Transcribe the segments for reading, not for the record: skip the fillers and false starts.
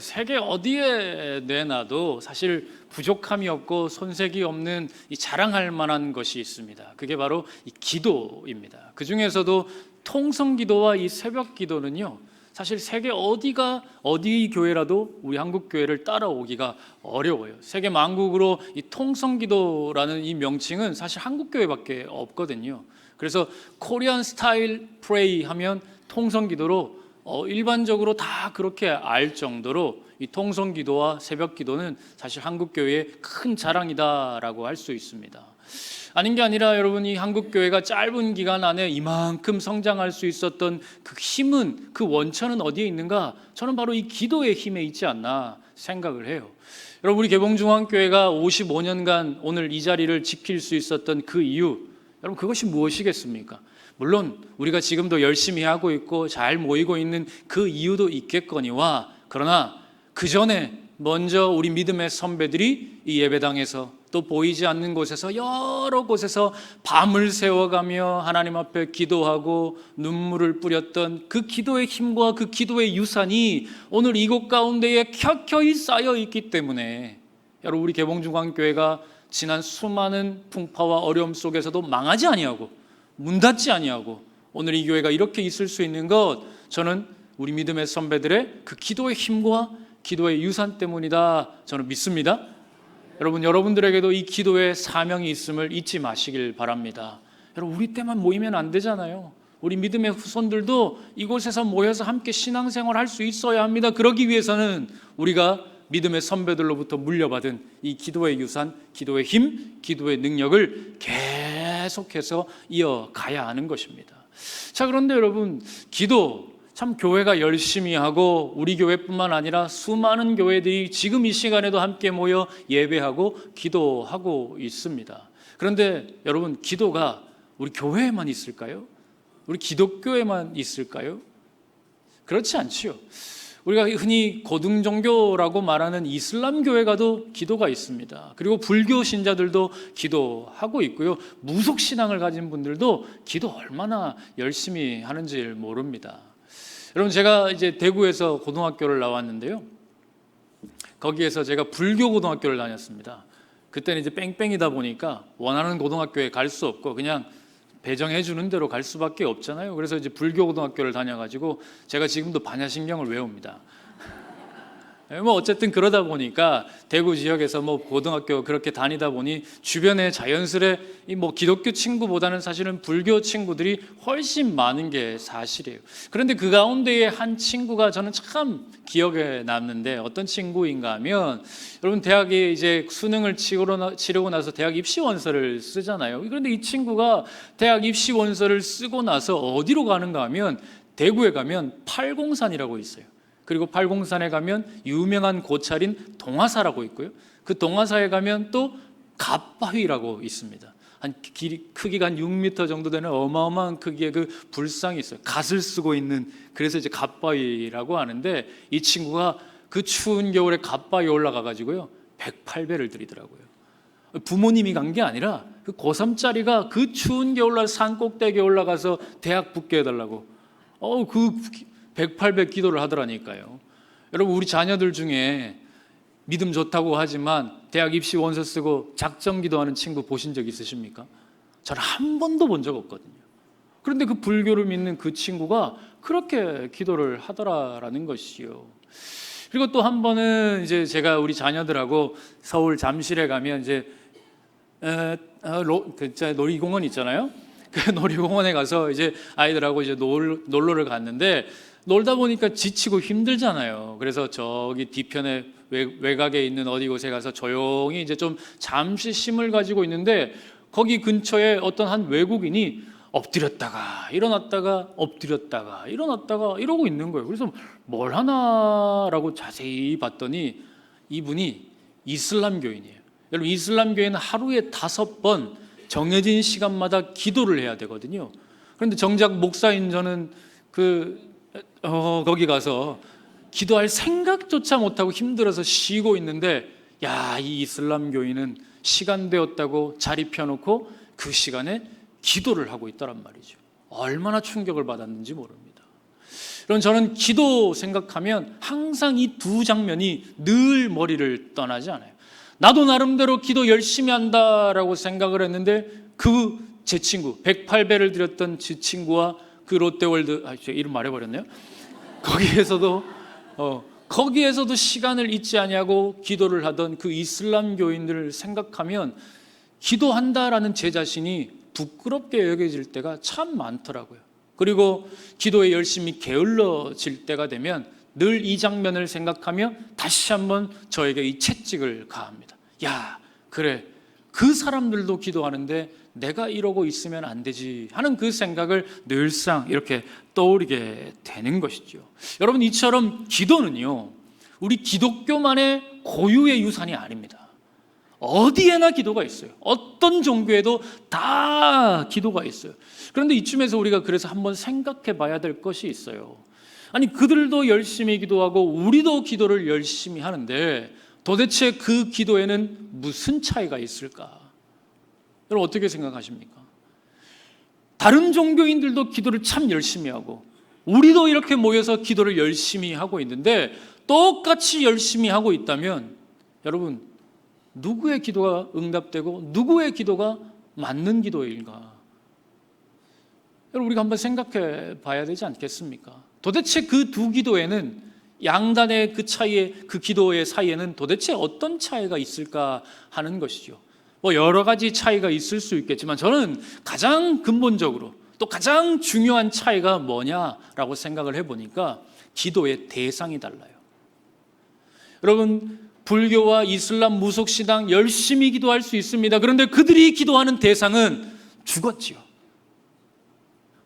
세계 어디에 내놔도 사실 부족함이 없고 손색이 없는 이 자랑할 만한 것이 있습니다. 그게 바로 이 기도입니다. 그 중에서도 통성기도와 이 새벽기도는요, 사실 세계 어디 교회라도 우리 한국 교회를 따라오기가 어려워요. 세계 만국으로 이 통성기도라는 이 명칭은 사실 한국 교회밖에 없거든요. 그래서 코리안 스타일 프레이 하면 통성기도로 일반적으로 다 그렇게 알 정도로 이 통성기도와 새벽기도는 사실 한국 교회의 큰 자랑이다라고 할 수 있습니다. 아닌 게 아니라 여러분, 이 한국 교회가 짧은 기간 안에 이만큼 성장할 수 있었던 그 힘은, 그 원천은 어디에 있는가? 저는 바로 이 기도의 힘에 있지 않나 생각을 해요. 여러분, 우리 개봉중앙교회가 55년간 오늘 이 자리를 지킬 수 있었던 그 이유, 여러분, 그것이 무엇이겠습니까? 물론 우리가 지금도 열심히 하고 있고 잘 모이고 있는 그 이유도 있겠거니와, 그러나 그 전에 먼저 우리 믿음의 선배들이 이 예배당에서 또 보이지 않는 곳에서 여러 곳에서 밤을 새워가며 하나님 앞에 기도하고 눈물을 뿌렸던 그 기도의 힘과 그 기도의 유산이 오늘 이곳 가운데에 켜켜이 쌓여 있기 때문에, 여러분, 우리 개봉중앙교회가 지난 수많은 풍파와 어려움 속에서도 망하지 아니하고 문 닫지 아니하고 오늘 이 교회가 이렇게 있을 수 있는 것, 저는 우리 믿음의 선배들의 그 기도의 힘과 기도의 유산 때문이다, 저는 믿습니다. 여러분, 여러분들에게도 이 기도의 사명이 있음을 잊지 마시길 바랍니다. 여러분, 우리 때만 모이면 안 되잖아요. 우리 믿음의 후손들도 이곳에서 모여서 함께 신앙생활 할 수 있어야 합니다. 그러기 위해서는 우리가 믿음의 선배들로부터 물려받은 이 기도의 유산, 기도의 힘, 기도의 능력을 계속해서 이어가야 하는 것입니다. 자, 그런데 여러분, 기도 참 교회가 열심히 하고 우리 교회뿐만 아니라 수많은 교회들이 지금 이 시간에도 함께 모여 예배하고 기도하고 있습니다. 그런데 여러분, 기도가 우리 교회에만 있을까요? 우리 기독교에만 있을까요? 그렇지 않지요. 우리가 흔히 고등종교라고 말하는 이슬람 교회 가도 기도가 있습니다. 그리고 불교 신자들도 기도하고 있고요. 무속신앙을 가진 분들도 기도 얼마나 열심히 하는지 모릅니다. 여러분, 제가 이제 대구에서 고등학교를 나왔는데요, 거기에서 제가 불교 고등학교를 다녔습니다. 그때는 이제 뺑뺑이다 보니까 원하는 고등학교에 갈 수 없고 그냥 배정해 주는 대로 갈 수밖에 없잖아요. 그래서 이제 불교 고등학교를 다녀가지고 제가 지금도 반야신경을 외웁니다. 뭐 어쨌든 그러다 보니까 대구 지역에서 뭐 고등학교 그렇게 다니다 보니 주변에 자연스레 뭐 기독교 친구보다는 사실은 불교 친구들이 훨씬 많은 게 사실이에요. 그런데 그 가운데에 한 친구가 저는 참 기억에 남는데, 어떤 친구인가 하면, 여러분, 대학에 이제 수능을 치르고 나서 대학 입시 원서를 쓰잖아요. 그런데 이 친구가 대학 입시 원서를 쓰고 나서 어디로 가는가 하면 대구에 가면 팔공산이라고 있어요. 그리고 팔공산에 가면 유명한 고찰인 동화사라고 있고요. 그 동화사에 가면 또 갓바위라고 있습니다. 한 크기가 한 6m 정도 되는 어마어마한 크기의 그 불상이 있어요. 갓을 쓰고 있는, 그래서 이제 갓바위라고 하는데, 이 친구가 그 추운 겨울에 갓바위 올라가 가지고요 108배를 들이더라고요. 부모님이 간 게 아니라 그 고3짜리가 그 추운 겨울날 산 꼭대기에 올라가서 대학 붙게 해달라고 그 108배 기도를 하더라니까요. 여러분, 우리 자녀들 중에 믿음 좋다고 하지만 대학 입시 원서 쓰고 작정 기도하는 친구 보신 적 있으십니까? 저는 한 번도 본 적 없거든요. 그런데 그 불교를 믿는 그 친구가 그렇게 기도를 하더라라는 것이요. 그리고 또 한 번은 이제 제가 우리 자녀들하고 서울 잠실에 가면 이제 놀이공원 있잖아요. 그 놀이공원에 가서 이제 아이들하고 이제 놀러를 갔는데, 놀다 보니까 지치고 힘들잖아요. 그래서 저기 뒤편에 외곽에 있는 어디 곳에 가서 조용히 이제 좀 잠시 쉼을 가지고 있는데, 거기 근처에 어떤 한 외국인이 엎드렸다가 일어났다가 엎드렸다가 일어났다가 이러고 있는 거예요. 그래서 뭘 하나라고 자세히 봤더니 이분이 이슬람교인이에요. 여러분, 이슬람교회는 하루에 5번 정해진 시간마다 기도를 해야 되거든요. 그런데 정작 목사인 저는 거기 가서 기도할 생각조차 못하고 힘들어서 쉬고 있는데, 이 이슬람 교인은 시간 되었다고 자리 펴놓고 그 시간에 기도를 하고 있더란 말이죠. 얼마나 충격을 받았는지 모릅니다. 여러분, 저는 기도 생각하면 항상 이 두 장면이 늘 머리를 떠나지 않아요. 나도 나름대로 기도 열심히 한다라고 생각을 했는데 제 친구 108배를 드렸던 제 친구와 그 롯데월드, 제가 이름 말해버렸네요. 거기에서도 시간을 잊지 아니하고 기도를 하던 그 이슬람 교인들을 생각하면 기도한다라는 제 자신이 부끄럽게 여겨질 때가 참 많더라고요. 그리고 기도에 열심히 게을러질 때가 되면 늘 이 장면을 생각하며 다시 한번 저에게 이 채찍을 가합니다. 야, 그래, 그 사람들도 기도하는데 내가 이러고 있으면 안 되지 하는 그 생각을 늘상 이렇게 떠오르게 되는 것이죠. 여러분, 이처럼 기도는요, 우리 기독교만의 고유의 유산이 아닙니다. 어디에나 기도가 있어요. 어떤 종교에도 다 기도가 있어요. 그런데 이쯤에서 우리가 그래서 한번 생각해 봐야 될 것이 있어요. 아니, 그들도 열심히 기도하고 우리도 기도를 열심히 하는데 도대체 그 기도에는 무슨 차이가 있을까? 여러분, 어떻게 생각하십니까? 다른 종교인들도 기도를 참 열심히 하고 우리도 이렇게 모여서 기도를 열심히 하고 있는데 똑같이 열심히 하고 있다면 여러분, 누구의 기도가 응답되고 누구의 기도가 맞는 기도인가? 여러분, 우리가 한번 생각해 봐야 되지 않겠습니까? 도대체 그 두 기도에는, 양단의 그 차이에, 그 기도의 사이에는 도대체 어떤 차이가 있을까 하는 것이죠. 여러 가지 차이가 있을 수 있겠지만 저는 가장 근본적으로 또 가장 중요한 차이가 뭐냐라고 생각을 해보니까 기도의 대상이 달라요. 여러분, 불교와 이슬람 무속신앙 열심히 기도할 수 있습니다. 그런데 그들이 기도하는 대상은 죽었지요.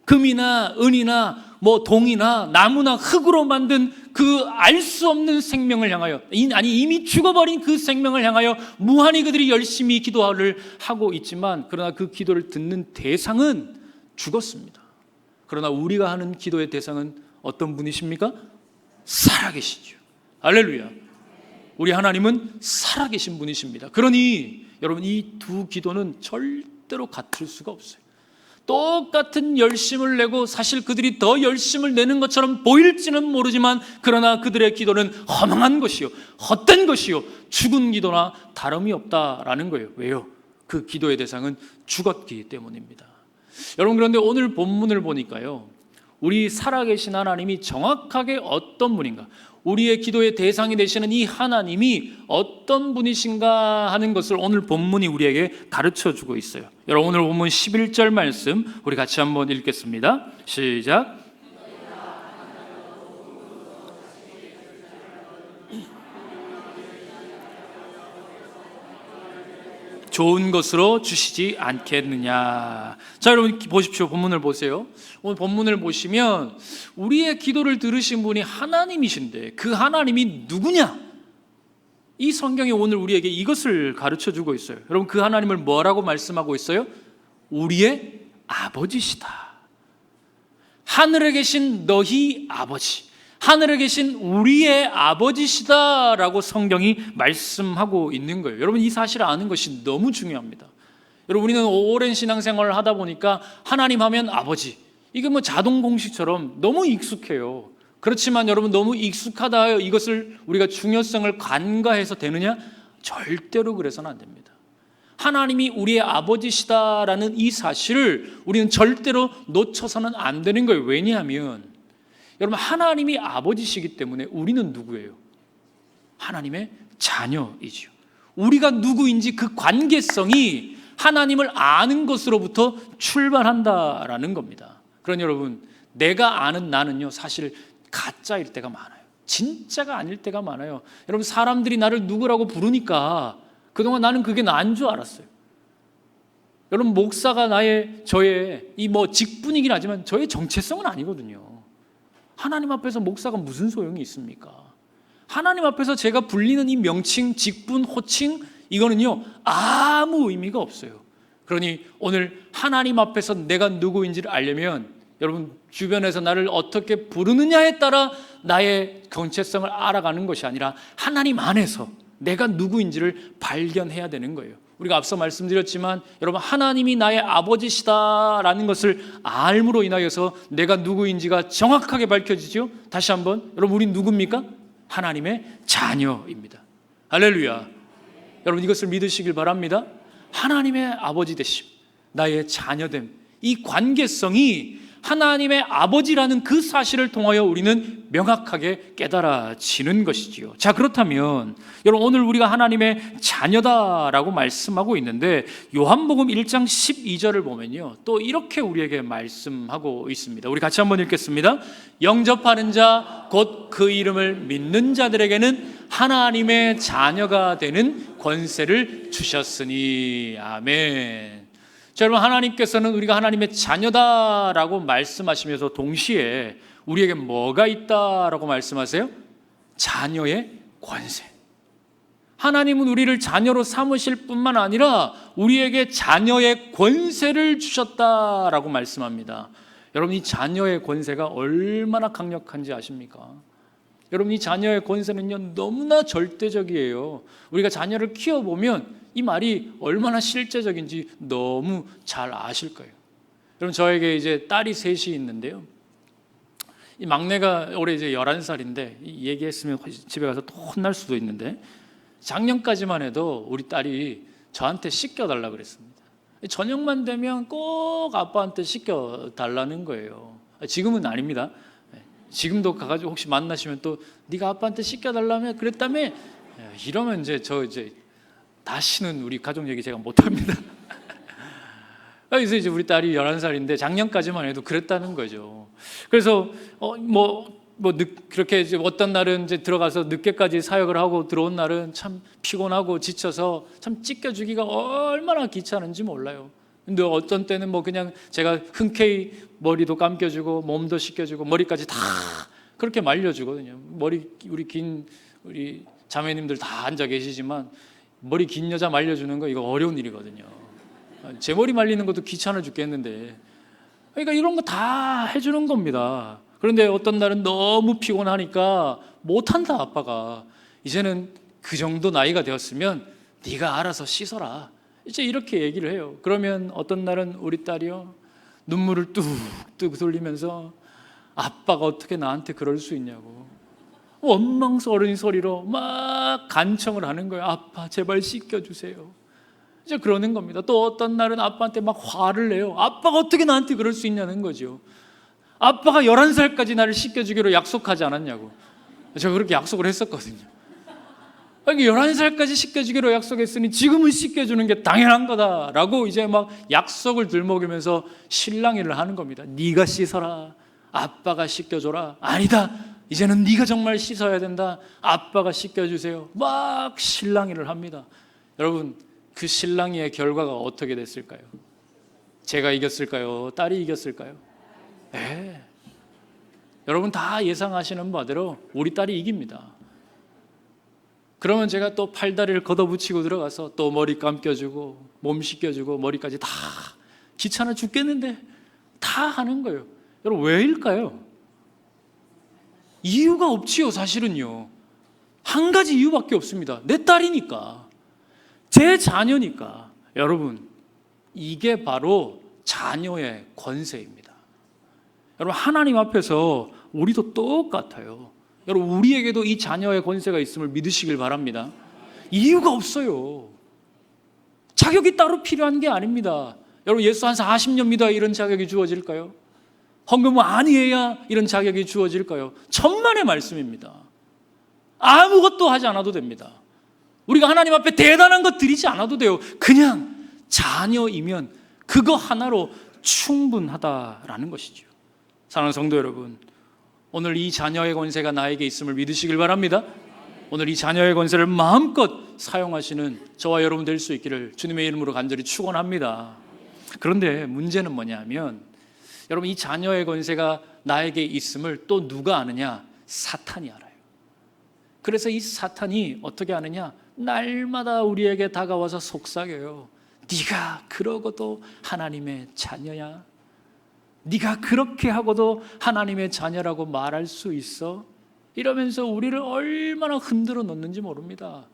금이나 은이나 동이나 나무나 흙으로 만든 그 알 수 없는 생명을 향하여, 아니 이미 죽어버린 그 생명을 향하여 무한히 그들이 열심히 기도를 하고 있지만, 그러나 그 기도를 듣는 대상은 죽었습니다. 그러나 우리가 하는 기도의 대상은 어떤 분이십니까? 살아계시죠. 할렐루야. 우리 하나님은 살아계신 분이십니다. 그러니 여러분, 이 두 기도는 절대로 같을 수가 없어요. 똑같은 열심을 내고 사실 그들이 더 열심을 내는 것처럼 보일지는 모르지만 그러나 그들의 기도는 허망한 것이요, 헛된 것이요, 죽은 기도나 다름이 없다라는 거예요. 왜요? 그 기도의 대상은 죽었기 때문입니다. 여러분, 그런데 오늘 본문을 보니까요, 우리 살아계신 하나님이 정확하게 어떤 분인가, 우리의 기도의 대상이 되시는 이 하나님이 어떤 분이신가 하는 것을 오늘 본문이 우리에게 가르쳐주고 있어요. 여러분, 오늘 본문 11절 말씀 우리 같이 한번 읽겠습니다. 시작. 좋은 것으로 주시지 않겠느냐. 자, 여러분 보십시오. 본문을 보세요. 오늘 본문을 보시면 우리의 기도를 들으신 분이 하나님이신데 그 하나님이 누구냐? 이 성경이 오늘 우리에게 이것을 가르쳐주고 있어요. 여러분, 그 하나님을 뭐라고 말씀하고 있어요? 우리의 아버지시다. 하늘에 계신 너희 아버지, 하늘에 계신 우리의 아버지시다라고 성경이 말씀하고 있는 거예요. 여러분, 이 사실을 아는 것이 너무 중요합니다. 여러분, 우리는 오랜 신앙생활을 하다 보니까 하나님 하면 아버지, 이게 자동 공식처럼 너무 익숙해요. 그렇지만 여러분, 너무 익숙하다 하여 이것을 우리가 중요성을 간과해서 되느냐? 절대로 그래서는 안 됩니다. 하나님이 우리의 아버지시다라는 이 사실을 우리는 절대로 놓쳐서는 안 되는 거예요. 왜냐하면 여러분, 하나님이 아버지시기 때문에 우리는 누구예요? 하나님의 자녀이죠. 우리가 누구인지 그 관계성이 하나님을 아는 것으로부터 출발한다라는 겁니다. 그러니 여러분, 내가 아는 나는요, 사실 가짜일 때가 많아요. 진짜가 아닐 때가 많아요. 여러분, 사람들이 나를 누구라고 부르니까 그동안 나는 그게 나인 줄 알았어요. 여러분, 목사가 저의 직분이긴 하지만 저의 정체성은 아니거든요. 하나님 앞에서 목사가 무슨 소용이 있습니까? 하나님 앞에서 제가 불리는 이 명칭, 직분, 호칭, 이거는요 아무 의미가 없어요. 그러니 오늘 하나님 앞에서 내가 누구인지를 알려면 여러분, 주변에서 나를 어떻게 부르느냐에 따라 나의 정체성을 알아가는 것이 아니라 하나님 안에서 내가 누구인지를 발견해야 되는 거예요. 우리가 앞서 말씀드렸지만 여러분, 하나님이 나의 아버지시다라는 것을 알므로 인하여서 내가 누구인지가 정확하게 밝혀지죠. 다시 한번, 여러분, 우린 누굽니까? 하나님의 자녀입니다. 할렐루야. 여러분, 이것을 믿으시길 바랍니다. 하나님의 아버지 되심, 나의 자녀됨, 이 관계성이 하나님의 아버지라는 그 사실을 통하여 우리는 명확하게 깨달아지는 것이지요. 자, 그렇다면 여러분, 오늘 우리가 하나님의 자녀다라고 말씀하고 있는데 요한복음 1장 12절을 보면요, 또 이렇게 우리에게 말씀하고 있습니다. 우리 같이 한번 읽겠습니다. 영접하는 자, 곧 그 이름을 믿는 자들에게는 하나님의 자녀가 되는 권세를 주셨으니. 아멘. 자, 여러분, 하나님께서는 우리가 하나님의 자녀다라고 말씀하시면서 동시에 우리에게 뭐가 있다라고 말씀하세요? 자녀의 권세. 하나님은 우리를 자녀로 삼으실 뿐만 아니라 우리에게 자녀의 권세를 주셨다라고 말씀합니다. 여러분, 이 자녀의 권세가 얼마나 강력한지 아십니까? 여러분, 이 자녀의 권세는요, 너무나 절대적이에요. 우리가 자녀를 키워보면 이 말이 얼마나 실제적인지 너무 잘 아실 거예요. 여러분, 저에게 이제 딸이 셋이 있는데요, 이 막내가 올해 이제 11살인데 이 얘기했으면 집에 가서 또 혼날 수도 있는데, 작년까지만 해도 우리 딸이 저한테 씻겨달라 그랬습니다. 저녁만 되면 꼭 아빠한테 씻겨달라는 거예요. 지금은 아닙니다. 지금도 가가지고 혹시 만나시면 또 네가 아빠한테 씻겨달라며 그랬다며, 이러면 이제 다시는 우리 가족 얘기 제가 못합니다. 그래서 이제 우리 딸이 11살인데 작년까지만 해도 그랬다는 거죠. 그래서 그렇게 이제 어떤 날은 이제 들어가서 늦게까지 사역을 하고 들어온 날은 참 피곤하고 지쳐서 참 찢겨주기가 얼마나 귀찮은지 몰라요. 근데 어떤 때는 뭐 그냥 제가 흔쾌히 머리도 감겨주고 몸도 씻겨주고 머리까지 다 그렇게 말려주거든요. 우리 자매님들 다 앉아 계시지만 머리 긴 여자 말려주는 거 이거 어려운 일이거든요. 제 머리 말리는 것도 귀찮아 죽겠는데, 그러니까 이런 거 다 해주는 겁니다. 그런데 어떤 날은 너무 피곤하니까 못한다, 아빠가. 이제는 그 정도 나이가 되었으면 네가 알아서 씻어라, 이제 이렇게 얘기를 해요. 그러면 어떤 날은 우리 딸이요, 눈물을 뚝뚝 돌리면서 아빠가 어떻게 나한테 그럴 수 있냐고 원망스러운 소리로 막 간청을 하는 거예요. 아빠 제발 씻겨주세요, 이제 그러는 겁니다. 또 어떤 날은 아빠한테 막 화를 내요. 아빠가 어떻게 나한테 그럴 수 있냐는 거죠. 아빠가 11살까지 나를 씻겨주기로 약속하지 않았냐고. 제가 그렇게 약속을 했었거든요. 그러니까 11살까지 씻겨주기로 약속했으니 지금은 씻겨주는 게 당연한 거다라고 이제 막 약속을 들먹이면서 실랑이를 하는 겁니다. 네가 씻어라, 아빠가 씻겨줘라. 아니다, 이제는 네가 정말 씻어야 된다, 아빠가 씻겨주세요. 막 실랑이를 합니다. 여러분, 그 실랑이의 결과가 어떻게 됐을까요? 제가 이겼을까요? 딸이 이겼을까요? 네. 여러분 다 예상하시는 바대로 우리 딸이 이깁니다. 그러면 제가 또 팔다리를 걷어붙이고 들어가서 또 머리 감겨주고 몸 씻겨주고 머리까지 다 귀찮아 죽겠는데 다 하는 거예요. 여러분, 왜일까요? 이유가 없지요. 사실은요, 한 가지 이유밖에 없습니다. 내 딸이니까, 제 자녀니까. 여러분, 이게 바로 자녀의 권세입니다. 여러분, 하나님 앞에서 우리도 똑같아요. 여러분, 우리에게도 이 자녀의 권세가 있음을 믿으시길 바랍니다. 이유가 없어요. 자격이 따로 필요한 게 아닙니다. 여러분, 예수 한 40년 믿어야 이런 자격이 주어질까요? 헌금 많이 해야 이런 자격이 주어질까요? 천만의 말씀입니다. 아무것도 하지 않아도 됩니다. 우리가 하나님 앞에 대단한 것 드리지 않아도 돼요. 그냥 자녀이면 그거 하나로 충분하다라는 것이죠. 사랑하는 성도 여러분, 오늘 이 자녀의 권세가 나에게 있음을 믿으시길 바랍니다. 오늘 이 자녀의 권세를 마음껏 사용하시는 저와 여러분 될 수 있기를 주님의 이름으로 간절히 축원합니다. 그런데 문제는 뭐냐면, 여러분, 이 자녀의 권세가 나에게 있음을 또 누가 아느냐? 사탄이 알아요. 그래서 이 사탄이 어떻게 아느냐? 날마다 우리에게 다가와서 속삭여요. 네가 그러고도 하나님의 자녀야? 네가 그렇게 하고도 하나님의 자녀라고 말할 수 있어? 이러면서 우리를 얼마나 흔들어 놓는지 모릅니다.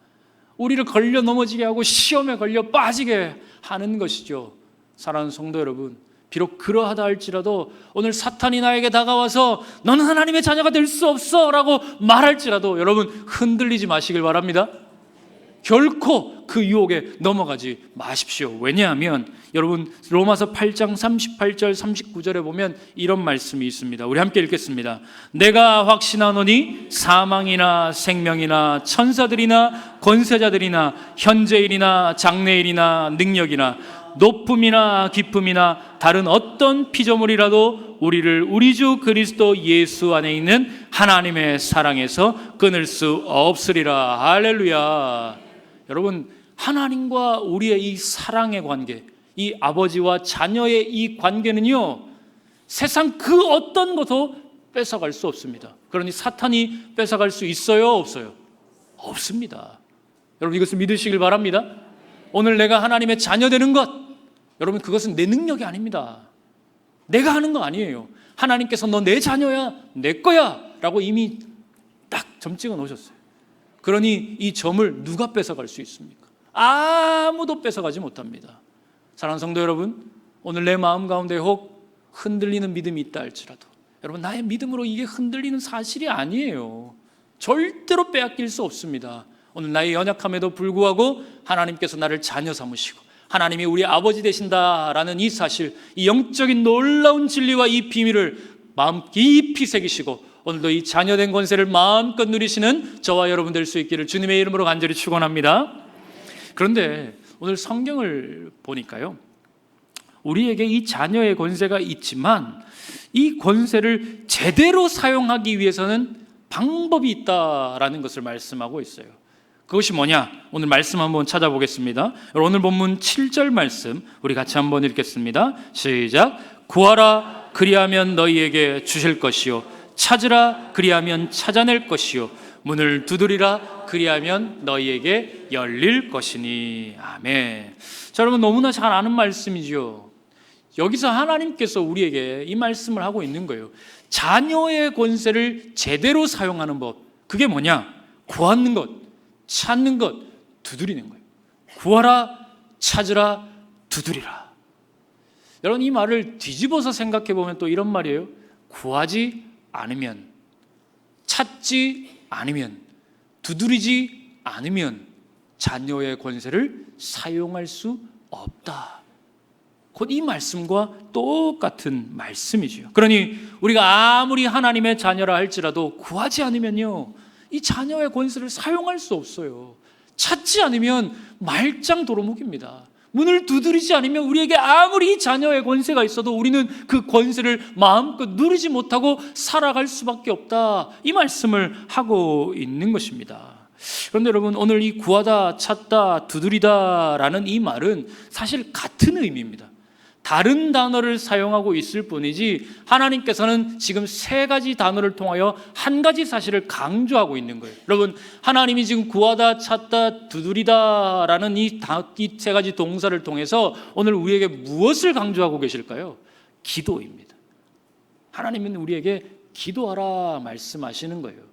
우리를 걸려 넘어지게 하고 시험에 걸려 빠지게 하는 것이죠. 사랑하는 성도 여러분, 비록 그러하다 할지라도 오늘 사탄이 나에게 다가와서 너는 하나님의 자녀가 될 수 없어 라고 말할지라도 여러분 흔들리지 마시길 바랍니다. 결코 그 유혹에 넘어가지 마십시오. 왜냐하면 여러분 로마서 8장 38절 39절에 보면 이런 말씀이 있습니다. 우리 함께 읽겠습니다. 내가 확신하노니 사망이나 생명이나 천사들이나 권세자들이나 현재일이나 장래일이나 능력이나 높음이나 깊음이나 다른 어떤 피조물이라도 우리를 우리 주 그리스도 예수 안에 있는 하나님의 사랑에서 끊을 수 없으리라. 할렐루야. 여러분, 하나님과 우리의 이 사랑의 관계, 이 아버지와 자녀의 이 관계는요, 세상 그 어떤 것도 뺏어갈 수 없습니다. 그러니 사탄이 뺏어갈 수 있어요, 없어요? 없습니다. 여러분, 이것을 믿으시길 바랍니다. 오늘 내가 하나님의 자녀 되는 것, 여러분 그것은 내 능력이 아닙니다. 내가 하는 거 아니에요. 하나님께서 너 내 자녀야, 내 거야 라고 이미 딱 점 찍어 놓으셨어요. 그러니 이 점을 누가 뺏어갈 수 있습니까? 아무도 뺏어가지 못합니다. 사랑하는 성도 여러분, 오늘 내 마음 가운데 혹 흔들리는 믿음이 있다 할지라도 여러분, 나의 믿음으로 이게 흔들리는 사실이 아니에요. 절대로 빼앗길 수 없습니다. 오늘 나의 연약함에도 불구하고 하나님께서 나를 자녀 삼으시고 하나님이 우리 아버지 되신다라는 이 사실, 이 영적인 놀라운 진리와 이 비밀을 마음 깊이 새기시고 오늘도 이 자녀된 권세를 마음껏 누리시는 저와 여러분 될 수 있기를 주님의 이름으로 간절히 축원합니다. 그런데 오늘 성경을 보니까요, 우리에게 이 자녀의 권세가 있지만 이 권세를 제대로 사용하기 위해서는 방법이 있다라는 것을 말씀하고 있어요. 그것이 뭐냐? 오늘 말씀 한번 찾아보겠습니다. 오늘 본문 7절 말씀 우리 같이 한번 읽겠습니다. 시작. 구하라 그리하면 너희에게 주실 것이요 찾으라 그리하면 찾아낼 것이요 문을 두드리라 그리하면 너희에게 열릴 것이니. 아멘. 자, 여러분 너무나 잘 아는 말씀이죠. 여기서 하나님께서 우리에게 이 말씀을 하고 있는 거예요. 자녀의 권세를 제대로 사용하는 법, 그게 뭐냐? 구하는 것, 찾는 것, 두드리는 거예요. 구하라, 찾으라, 두드리라. 여러분 이 말을 뒤집어서 생각해 보면 또 이런 말이에요. 구하지 않으면, 찾지 않으면, 두드리지 않으면 자녀의 권세를 사용할 수 없다. 곧 이 말씀과 똑같은 말씀이지요. 그러니 우리가 아무리 하나님의 자녀라 할지라도 구하지 않으면요, 이 자녀의 권세를 사용할 수 없어요. 찾지 않으면 말짱 도루묵입니다. 문을 두드리지 않으면 우리에게 아무리 이 자녀의 권세가 있어도 우리는 그 권세를 마음껏 누리지 못하고 살아갈 수밖에 없다. 이 말씀을 하고 있는 것입니다. 그런데 여러분 오늘 이 구하다, 찾다, 두드리다라는 이 말은 사실 같은 의미입니다. 다른 단어를 사용하고 있을 뿐이지 하나님께서는 지금 세 가지 단어를 통하여 한 가지 사실을 강조하고 있는 거예요. 여러분 하나님이 지금 구하다, 찾다, 두드리다라는 이 세 가지 동사를 통해서 오늘 우리에게 무엇을 강조하고 계실까요? 기도입니다. 하나님은 우리에게 기도하라 말씀하시는 거예요.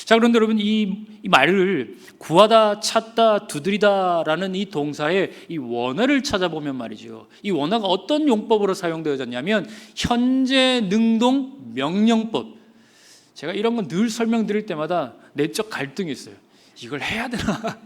자, 그런데 여러분 이 말을 구하다, 찾다, 두드리다라는 이 동사의 이 원어를 찾아보면 말이죠, 이 원어가 어떤 용법으로 사용되어졌냐면 현재 능동 명령법. 제가 이런 건 늘 설명드릴 때마다 내적 갈등이 있어요. 이걸 해야 되나?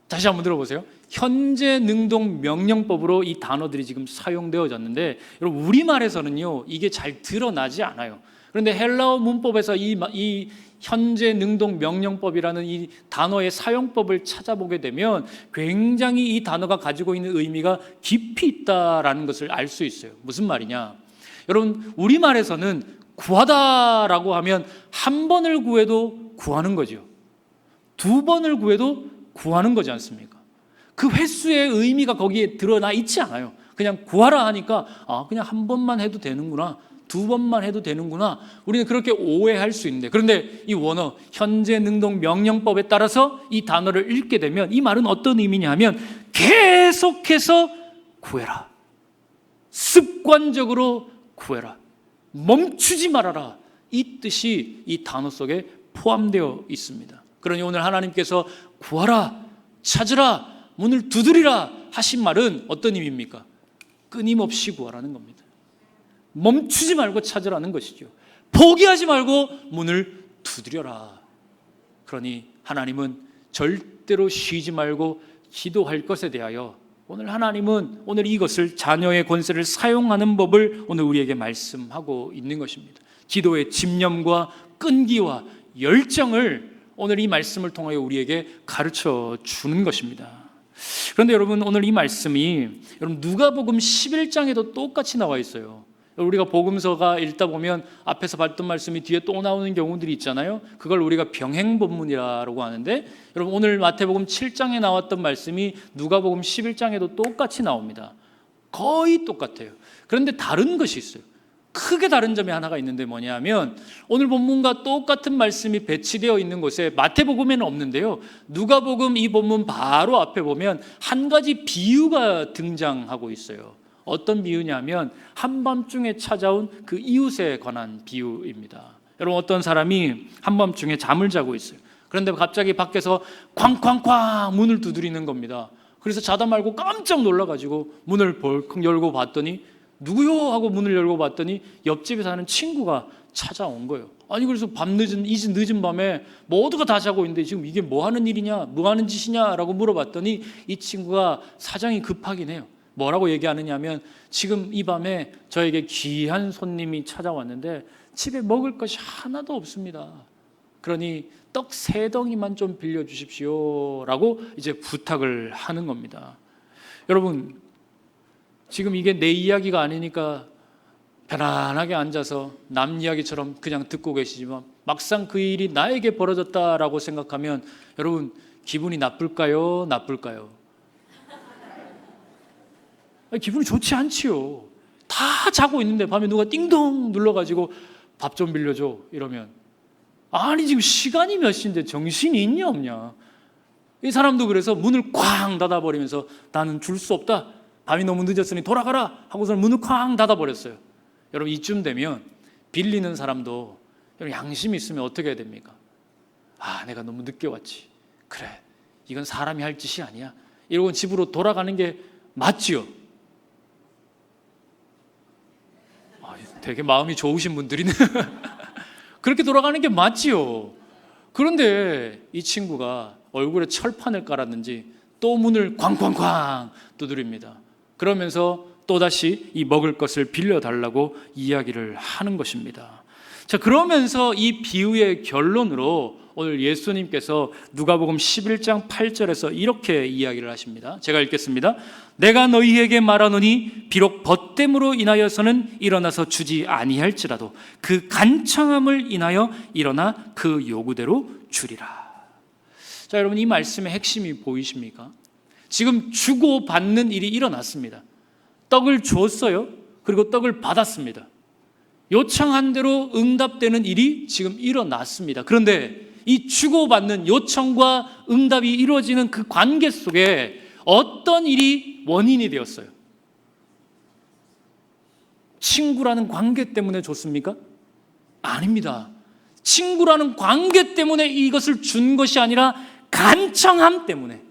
다시 한번 들어보세요. 현재 능동 명령법으로 이 단어들이 지금 사용되어졌는데 여러분 우리말에서는요 이게 잘 드러나지 않아요. 그런데 헬라어 문법에서 이 현재 능동 명령법이라는 이 단어의 사용법을 찾아보게 되면 굉장히 이 단어가 가지고 있는 의미가 깊이 있다라는 것을 알 수 있어요. 무슨 말이냐? 여러분 우리말에서는 구하다라고 하면 한 번을 구해도 구하는 거죠. 두 번을 구해도 구하는 거지 않습니까? 그 횟수의 의미가 거기에 드러나 있지 않아요. 그냥 구하라 하니까 그냥 한 번만 해도 되는구나, 두 번만 해도 되는구나, 우리는 그렇게 오해할 수 있는데, 그런데 이 원어 현재 능동 명령법에 따라서 이 단어를 읽게 되면 이 말은 어떤 의미냐 하면 계속해서 구해라, 습관적으로 구해라, 멈추지 말아라, 이 뜻이 이 단어 속에 포함되어 있습니다. 그러니 오늘 하나님께서 구하라, 찾으라, 문을 두드리라 하신 말은 어떤 의미입니까? 끊임없이 구하라는 겁니다. 멈추지 말고 찾으라는 것이죠. 포기하지 말고 문을 두드려라. 그러니 하나님은 절대로 쉬지 말고 기도할 것에 대하여 오늘 하나님은 오늘 이것을 자녀의 권세를 사용하는 법을 오늘 우리에게 말씀하고 있는 것입니다. 기도의 집념과 끈기와 열정을 오늘 이 말씀을 통하여 우리에게 가르쳐 주는 것입니다. 그런데 여러분, 오늘 이 말씀이 여러분 누가복음 11장에도 똑같이 나와 있어요. 우리가 복음서가 읽다 보면 앞에서 봤던 말씀이 뒤에 또 나오는 경우들이 있잖아요. 그걸 우리가 병행본문이라고 하는데, 여러분 오늘 마태복음 7장에 나왔던 말씀이 누가복음 11장에도 똑같이 나옵니다. 거의 똑같아요. 그런데 다른 것이 있어요. 크게 다른 점이 하나가 있는데 뭐냐면, 오늘 본문과 똑같은 말씀이 배치되어 있는 곳에 마태복음에는 없는데요, 누가복음 이 본문 바로 앞에 보면 한 가지 비유가 등장하고 있어요. 어떤 비유냐면 한밤중에 찾아온 그 이웃에 관한 비유입니다. 여러분, 어떤 사람이 한밤중에 잠을 자고 있어요. 그런데 갑자기 밖에서 쾅쾅쾅 문을 두드리는 겁니다. 그래서 자다 말고 깜짝 놀라가지고 문을 벌컥 열고 봤더니 누구요? 하고 문을 열고 봤더니 옆집에 사는 친구가 찾아온 거예요. 아니, 그래서 이 늦은 밤에 모두가 다 자고 있는데 지금 이게 뭐 하는 일이냐, 뭐 하는 짓이냐 라고 물어봤더니 이 친구가 사정이 급하긴 해요. 뭐라고 얘기하느냐 하면, 지금 이 밤에 저에게 귀한 손님이 찾아왔는데 집에 먹을 것이 하나도 없습니다. 그러니 떡 3덩이만 좀 빌려주십시오 라고 이제 부탁을 하는 겁니다. 여러분, 지금 이게 내 이야기가 아니니까 편안하게 앉아서 남 이야기처럼 그냥 듣고 계시지만, 막상 그 일이 나에게 벌어졌다라고 생각하면 여러분 기분이 나쁠까요? 나쁠까요? 기분이 좋지 않지요. 다 자고 있는데 밤에 누가 띵동 눌러가지고 밥 좀 빌려줘 이러면, 아니 지금 시간이 몇 시인데 정신이 있냐 없냐. 이 사람도 그래서 문을 쾅 닫아버리면서 나는 줄 수 없다, 밤이 너무 늦었으니 돌아가라 하고서 문을 쾅 닫아버렸어요. 여러분, 이쯤 되면 빌리는 사람도 여러분 양심이 있으면 어떻게 해야 됩니까? 아, 내가 너무 늦게 왔지, 그래 이건 사람이 할 짓이 아니야, 이러고 집으로 돌아가는 게 맞지요? 되게 마음이 좋으신 분들이네. 그렇게 돌아가는 게 맞지요. 그런데 이 친구가 얼굴에 철판을 깔았는지 또 문을 쾅쾅쾅 두드립니다. 그러면서 또다시 이 먹을 것을 빌려달라고 이야기를 하는 것입니다. 자, 그러면서 이 비유의 결론으로 오늘 예수님께서 누가복음 11장 8절에서 이렇게 이야기를 하십니다. 제가 읽겠습니다. 내가 너희에게 말하노니 비록 벗됨으로 인하여서는 일어나서 주지 아니할지라도 그 간청함을 인하여 일어나 그 요구대로 주리라. 자, 여러분, 이 말씀의 핵심이 보이십니까? 지금 주고받는 일이 일어났습니다. 떡을 줬어요. 그리고 떡을 받았습니다. 요청한 대로 응답되는 일이 지금 일어났습니다. 그런데 이 주고받는 요청과 응답이 이루어지는 그 관계 속에 어떤 일이 원인이 되었어요? 친구라는 관계 때문에 줬습니까? 아닙니다. 친구라는 관계 때문에 이것을 준 것이 아니라 간청함 때문에,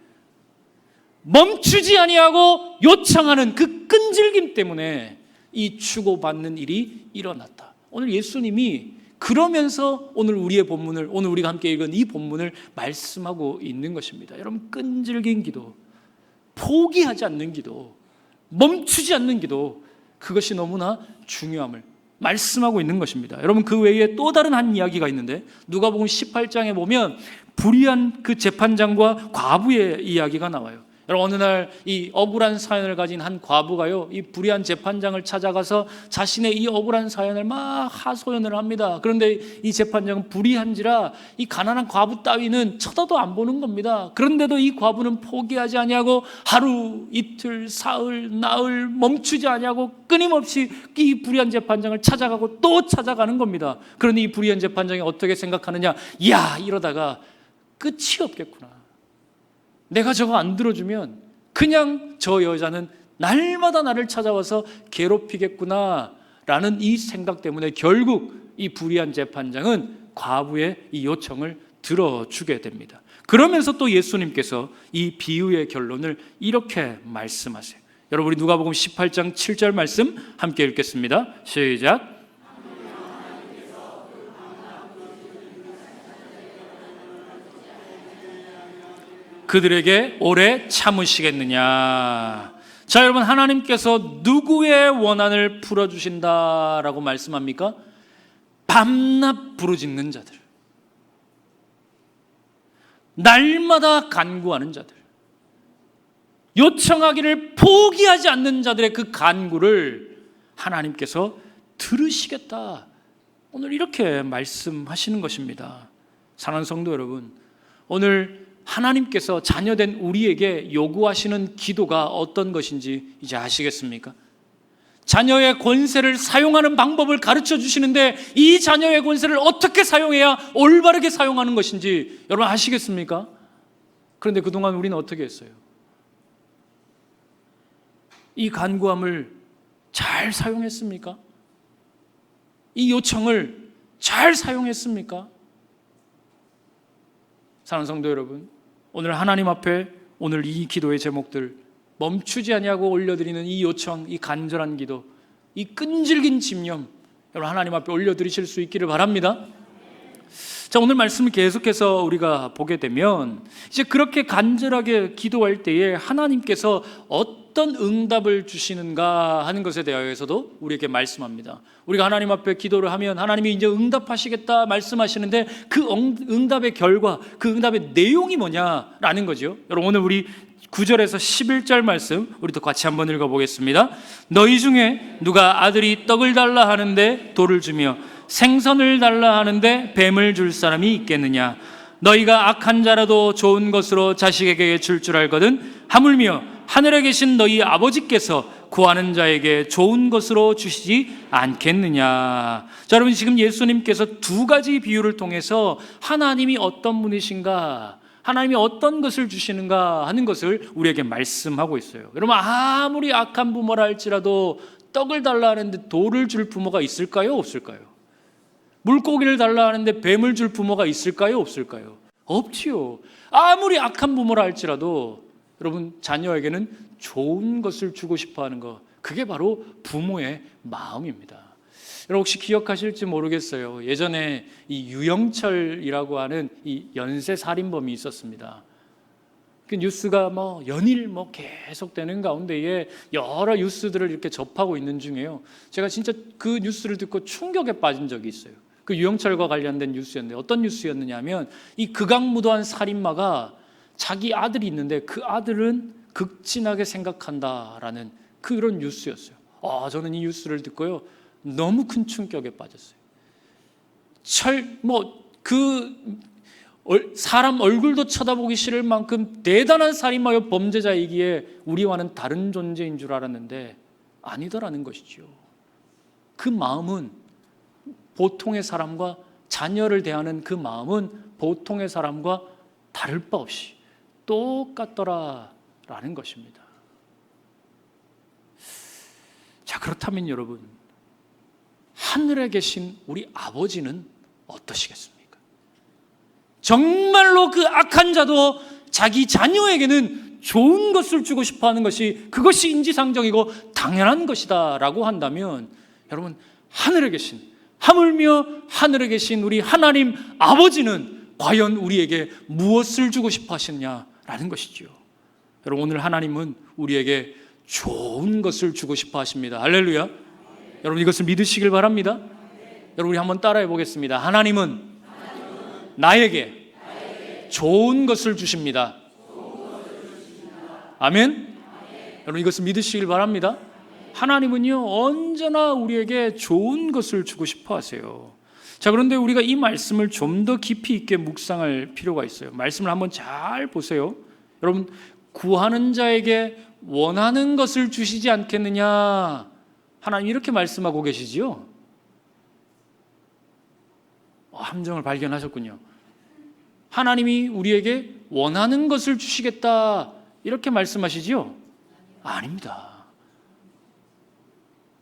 멈추지 아니하고 요청하는 그 끈질김 때문에 이 주고받는 일이 일어났다. 오늘 예수님이 그러면서 오늘 우리의 본문을, 오늘 우리가 함께 읽은 이 본문을 말씀하고 있는 것입니다. 여러분, 끈질긴 기도, 포기하지 않는 기도, 멈추지 않는 기도, 그것이 너무나 중요함을 말씀하고 있는 것입니다. 여러분, 그 외에 또 다른 한 이야기가 있는데 누가복음 18장에 보면 불의한 그 재판장과 과부의 이야기가 나와요. 여러분, 어느 날 이 억울한 사연을 가진 한 과부가요, 이 불의한 재판장을 찾아가서 자신의 이 억울한 사연을 막 하소연을 합니다. 그런데 이 재판장은 불의한지라 이 가난한 과부 따위는 쳐다도 안 보는 겁니다. 그런데도 이 과부는 포기하지 아니하고 하루, 이틀, 사흘, 나흘 멈추지 아니하고 끊임없이 이 불의한 재판장을 찾아가고 또 찾아가는 겁니다. 그러니 이 불의한 재판장이 어떻게 생각하느냐, 이야, 이러다가 끝이 없겠구나, 내가 저거 안 들어주면 그냥 저 여자는 날마다 나를 찾아와서 괴롭히겠구나 라는 이 생각 때문에 결국 이 불의한 재판장은 과부의 이 요청을 들어주게 됩니다. 그러면서 또 예수님께서 이 비유의 결론을 이렇게 말씀하세요. 여러분, 우리 누가복음 18장 7절 말씀 함께 읽겠습니다. 시작. 그들에게 오래 참으시겠느냐. 자, 여러분, 하나님께서 누구의 원한을 풀어주신다라고 말씀합니까? 밤낮 부르짖는 자들, 날마다 간구하는 자들, 요청하기를 포기하지 않는 자들의 그 간구를 하나님께서 들으시겠다, 오늘 이렇게 말씀하시는 것입니다. 사랑하는 성도 여러분, 오늘 하나님께서 자녀된 우리에게 요구하시는 기도가 어떤 것인지 이제 아시겠습니까? 자녀의 권세를 사용하는 방법을 가르쳐 주시는데 이 자녀의 권세를 어떻게 사용해야 올바르게 사용하는 것인지 여러분 아시겠습니까? 그런데 그동안 우리는 어떻게 했어요? 이 간구함을 잘 사용했습니까? 이 요청을 잘 사용했습니까? 사랑하는 성도 여러분, 오늘 하나님 앞에 오늘 이 기도의 제목들, 멈추지 아니하고 올려드리는 이 요청, 이 간절한 기도, 이 끈질긴 집념, 여러분 하나님 앞에 올려드리실 수 있기를 바랍니다. 자, 오늘 말씀을 계속해서 우리가 보게 되면 이제 그렇게 간절하게 기도할 때에 하나님께서 어떤 응답을 주시는가 하는 것에 대하여서도 우리에게 말씀합니다. 우리가 하나님 앞에 기도를 하면 하나님이 이제 응답하시겠다 말씀하시는데 그 응답의 결과, 그 응답의 내용이 뭐냐라는 거죠. 여러분, 오늘 우리 9절에서 11절 말씀 우리도 같이 한번 읽어보겠습니다. 너희 중에 누가 아들이 떡을 달라 하는데 돌을 주며 생선을 달라 하는데 뱀을 줄 사람이 있겠느냐? 너희가 악한 자라도 좋은 것으로 자식에게 줄 줄 알거든 하물며 하늘에 계신 너희 아버지께서 구하는 자에게 좋은 것으로 주시지 않겠느냐. 자, 여러분, 지금 예수님께서 두 가지 비유를 통해서 하나님이 어떤 분이신가, 하나님이 어떤 것을 주시는가 하는 것을 우리에게 말씀하고 있어요. 여러분, 아무리 악한 부모라 할지라도 떡을 달라 하는데 돌을 줄 부모가 있을까요? 없을까요? 물고기를 달라 하는데 뱀을 줄 부모가 있을까요? 없을까요? 없지요. 아무리 악한 부모라 할지라도 여러분, 자녀에게는 좋은 것을 주고 싶어 하는 것, 그게 바로 부모의 마음입니다. 여러분, 혹시 기억하실지 모르겠어요. 예전에 이 유영철이라고 하는 이 연쇄 살인범이 있었습니다. 그 뉴스가 연일 계속되는 가운데에 여러 뉴스들을 이렇게 접하고 있는 중에요. 제가 진짜 그 뉴스를 듣고 충격에 빠진 적이 있어요. 그 유영철과 관련된 뉴스였는데 어떤 뉴스였느냐 하면 이 극악무도한 살인마가 자기 아들이 있는데 그 아들은 극진하게 생각한다라는 그런 뉴스였어요. 저는 이 뉴스를 듣고요, 너무 큰 충격에 빠졌어요. 사람 얼굴도 쳐다보기 싫을 만큼 대단한 살인마요 범죄자이기에 우리와는 다른 존재인 줄 알았는데 아니더라는 것이죠. 그 마음은 보통의 사람과, 자녀를 대하는 그 마음은 보통의 사람과 다를 바 없이 똑같더라라는 것입니다. 자, 그렇다면 여러분, 하늘에 계신 우리 아버지는 어떠시겠습니까? 정말로 그 악한 자도 자기 자녀에게는 좋은 것을 주고 싶어 하는 것이, 그것이 인지상정이고 당연한 것이다 라고 한다면 여러분, 하늘에 계신, 하물며 하늘에 계신 우리 하나님 아버지는 과연 우리에게 무엇을 주고 싶어 하시느냐라는 것이죠. 여러분, 오늘 하나님은 우리에게 좋은 것을 주고 싶어 하십니다. 할렐루야. 여러분, 이것을 믿으시길 바랍니다. 여러분, 우리 한번 따라해 보겠습니다. 하나님은 나에게 좋은 것을 주십니다. 아멘. 여러분, 이것을 믿으시길 바랍니다. 하나님은요, 언제나 우리에게 좋은 것을 주고 싶어 하세요. 자, 그런데 우리가 이 말씀을 좀 더 깊이 있게 묵상할 필요가 있어요. 말씀을 한번 잘 보세요. 여러분, 구하는 자에게 원하는 것을 주시지 않겠느냐, 하나님 이렇게 말씀하고 계시지요. 함정을 발견하셨군요. 하나님이 우리에게 원하는 것을 주시겠다 이렇게 말씀하시지요? 아닙니다.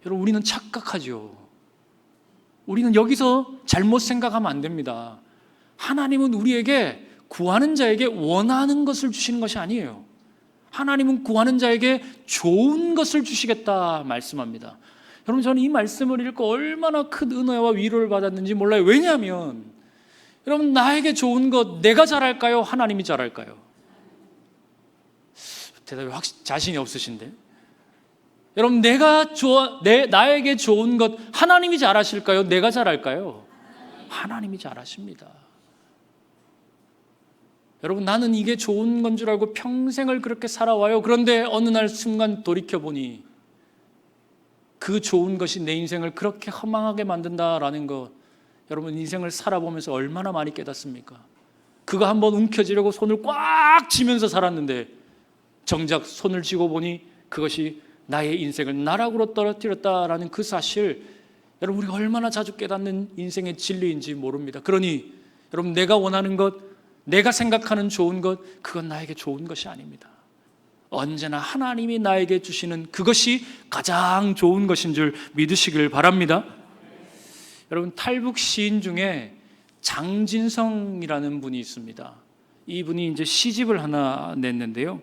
여러분, 우리는 착각하죠. 우리는 여기서 잘못 생각하면 안 됩니다. 하나님은 우리에게 구하는 자에게 원하는 것을 주시는 것이 아니에요. 하나님은 구하는 자에게 좋은 것을 주시겠다 말씀합니다. 여러분, 저는 이 말씀을 읽고 얼마나 큰 은혜와 위로를 받았는지 몰라요. 왜냐하면 여러분, 나에게 좋은 것 내가 잘할까요? 하나님이 잘할까요? 대답이 자신이 없으신데. 여러분, 나에게 좋은 것 하나님이 잘하실까요? 내가 잘할까요? 하나님이 잘하십니다. 여러분, 나는 이게 좋은 건 줄 알고 평생을 그렇게 살아와요. 그런데 어느 날 순간 돌이켜보니 그 좋은 것이 내 인생을 그렇게 허망하게 만든다라는 것, 여러분, 인생을 살아보면서 얼마나 많이 깨닫습니까? 그거 한번 움켜쥐려고 손을 꽉 쥐면서 살았는데 정작 손을 쥐고 보니 그것이 나의 인생을 나락으로 떨어뜨렸다라는 그 사실, 여러분, 우리가 얼마나 자주 깨닫는 인생의 진리인지 모릅니다. 그러니 여러분, 내가 원하는 것, 내가 생각하는 좋은 것, 그건 나에게 좋은 것이 아닙니다. 언제나 하나님이 나에게 주시는 그것이 가장 좋은 것인 줄 믿으시길 바랍니다. 여러분, 탈북 시인 중에 장진성이라는 분이 있습니다. 이분이 이제 시집을 하나 냈는데요,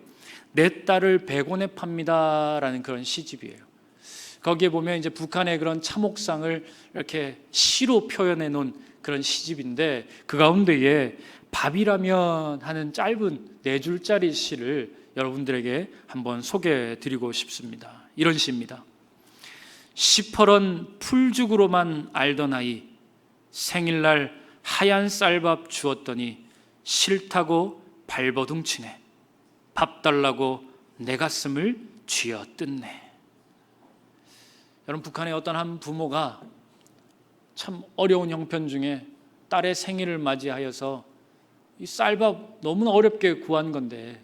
내 딸을 100원에 팝니다라는 그런 시집이에요. 거기에 보면 이제 북한의 그런 참혹상을 이렇게 시로 표현해 놓은 그런 시집인데, 그 가운데에 밥이라면 하는 짧은 4줄짜리 시를 여러분들에게 한번 소개해 드리고 싶습니다. 이런 시입니다. 시퍼런 풀죽으로만 알던 아이, 생일날 하얀 쌀밥 주었더니 싫다고 발버둥치네. 밥 달라고 내 가슴을 쥐어 뜯네. 여러분, 북한의 어떤 한 부모가 참 어려운 형편 중에 딸의 생일을 맞이하여서 이 쌀밥 너무나 어렵게 구한 건데,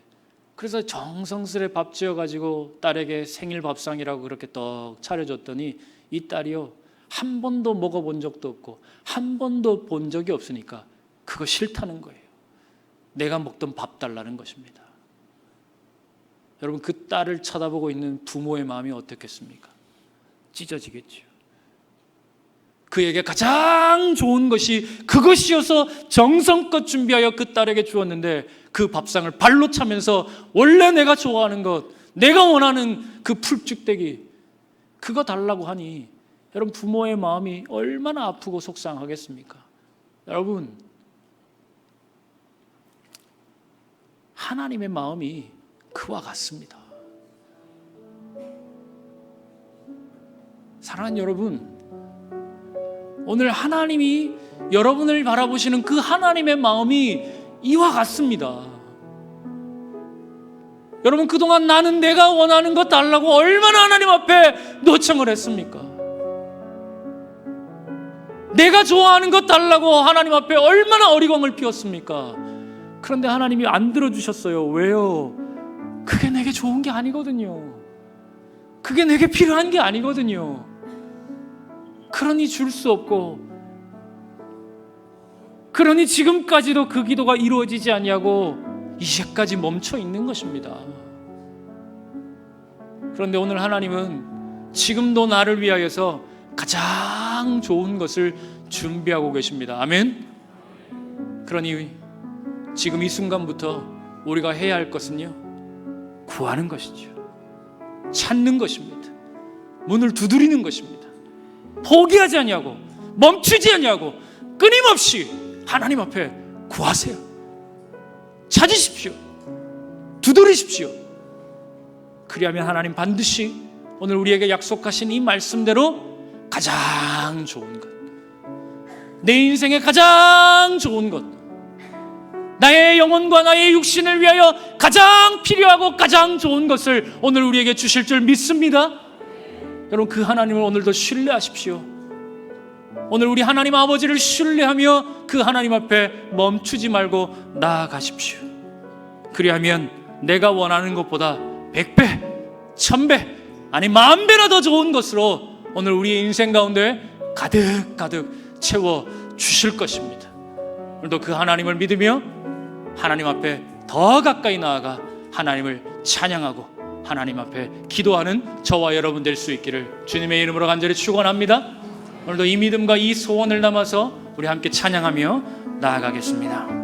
그래서 정성스레 밥 지어가지고 딸에게 생일 밥상이라고 그렇게 떡 차려줬더니 이 딸이요, 한 번도 먹어본 적도 없고 한 번도 본 적이 없으니까 그거 싫다는 거예요. 내가 먹던 밥 달라는 것입니다. 여러분, 그 딸을 쳐다보고 있는 부모의 마음이 어떻겠습니까? 찢어지겠죠. 그에게 가장 좋은 것이 그것이어서 정성껏 준비하여 그 딸에게 주었는데, 그 밥상을 발로 차면서 원래 내가 좋아하는 것, 내가 원하는 그 풀쭉대기, 그거 달라고 하니 여러분, 부모의 마음이 얼마나 아프고 속상하겠습니까? 여러분, 하나님의 마음이 그와 같습니다. 사랑하는 여러분, 오늘 하나님이 여러분을 바라보시는 그 하나님의 마음이 이와 같습니다. 여러분, 그동안 나는 내가 원하는 것 달라고 얼마나 하나님 앞에 노청을 했습니까? 내가 좋아하는 것 달라고 하나님 앞에 얼마나 어리광을 피웠습니까? 그런데 하나님이 안 들어주셨어요. 왜요? 그게 내게 좋은 게 아니거든요. 그게 내게 필요한 게 아니거든요. 그러니 줄 수 없고, 그러니 지금까지도 그 기도가 이루어지지 아니하고 이제까지 멈춰 있는 것입니다. 그런데 오늘 하나님은 지금도 나를 위하여서 가장 좋은 것을 준비하고 계십니다. 아멘. 그러니 지금 이 순간부터 우리가 해야 할 것은요, 구하는 것이죠. 찾는 것입니다. 문을 두드리는 것입니다. 포기하지 아니하고 멈추지 아니하고 끊임없이 하나님 앞에 구하세요. 찾으십시오. 두드리십시오. 그리하면 하나님 반드시 오늘 우리에게 약속하신 이 말씀대로 가장 좋은 것, 내 인생의 가장 좋은 것, 나의 영혼과 나의 육신을 위하여 가장 필요하고 가장 좋은 것을 오늘 우리에게 주실 줄 믿습니다. 여러분, 그 하나님을 오늘도 신뢰하십시오. 오늘 우리 하나님 아버지를 신뢰하며 그 하나님 앞에 멈추지 말고 나아가십시오. 그리하면 내가 원하는 것보다 100배, 1000배, 아니 10,000배나 더 좋은 것으로 오늘 우리의 인생 가운데 가득가득 채워 주실 것입니다. 오늘도 그 하나님을 믿으며 하나님 앞에 더 가까이 나아가 하나님을 찬양하고 하나님 앞에 기도하는 저와 여러분 될 수 있기를 주님의 이름으로 간절히 축원합니다. 오늘도 이 믿음과 이 소원을 담아서 우리 함께 찬양하며 나아가겠습니다.